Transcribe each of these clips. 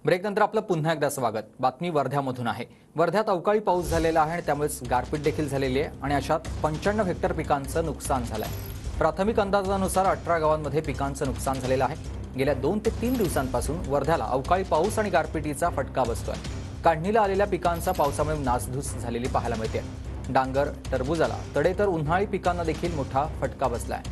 ब्रेकनंतर आपलं पुन्हा एकदा स्वागत। बातमी वर्ध्यामधून आहे। वर्ध्यात अवकाळी पाऊस झालेला आहे आणि त्यामुळे गारपीट देखील झालेली आहे आणि अशात 95 हेक्टर पिकांचं नुकसान झालं आहे। प्राथमिक अंदाजानुसार 18 गावांमध्ये पिकांचं नुकसान झालेलं आहे। गेल्या 2 ते 3 दिवसांपासून वर्ध्याला अवकाळी पाऊस आणि गारपिटीचा फटका बसतोय। काढणीला आलेल्या पिकांचा पावसामुळे नासधूस झालेली पाहायला मिळते। डांगर, टरबूजाला तडे तर उन्हाळी पिकांना देखील मोठा फटका बसलाय।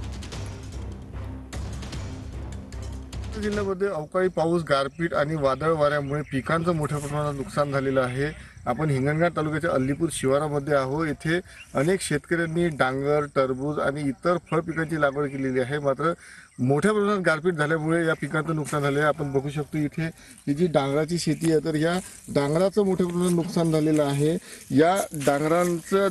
जिल्ह्यामध्ये अवकाळी पाऊस, गारपीट आणि वादळ वाऱ्यामुळे पिकांचं मोठ्या प्रमाणात नुकसान झालेलं आहे। आपण हिंगणघाट तालुक्याच्या अल्लीपूर शिवारामध्ये आहोत। येथे अनेक शेतकऱ्यांनी डांगर, टरबूज आणि इतर फळ पिकांची लागवड केलेली आहे। मात्र मोठ्या प्रमाणात गारपीट झाल्यामुळे या पिकांचं नुकसान झाले आहे। आपण बघू शकतो इथे ही जी डांगराची शेती आहे, तर या डांगराचं मोठ्या प्रमाणात नुकसान झालेलं आहे। या डांगरांचं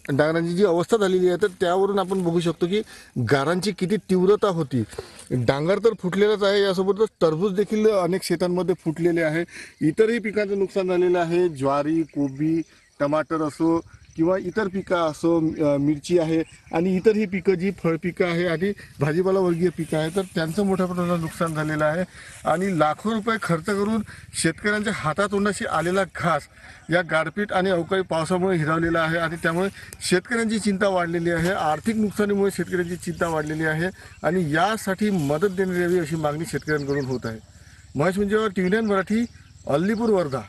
डांगरांची जी अवस्था झालेली आहे, तर त्यावरून आपण बघू शकतो की गारांची किती तीव्रता होती। डांगर तर फुटलेलाच आहे, यासोबतच टरबूज देखील अनेक शेतांमध्ये फुटलेले आहे। इतरही पिकांचं नुकसान झालेलं आहे। ज्वारी, कोबी, टमाटर असो किंवा इतर पिकं असो, मिरची आहे आणि इतर ही पिकं जी फळपिकं आहे आणि भाजीपाला वर्गीय पिकं आहे, तर त्यांचं मोठ्या प्रमाणात नुकसान झालेलं आहे। आणि लाखो रुपये खर्च करून शेतकऱ्यांच्या हातातोंडाशी आलेला घास या गारपीट आणि अवकाळी पावसामुळे हिरावलेला आहे आणि त्यामुळे शेतकऱ्यांची चिंता वाढलेली आहे। आर्थिक नुकसानीमुळे शेतकऱ्यांची चिंता वाढलेली आहे आणि यासाठी मदत देण्यात यावी अशी मागणी शेतकऱ्यांकडून होत आहे। महेश मुंजेवर, TV9 मराठी, अल्लीपूर, वर्धा।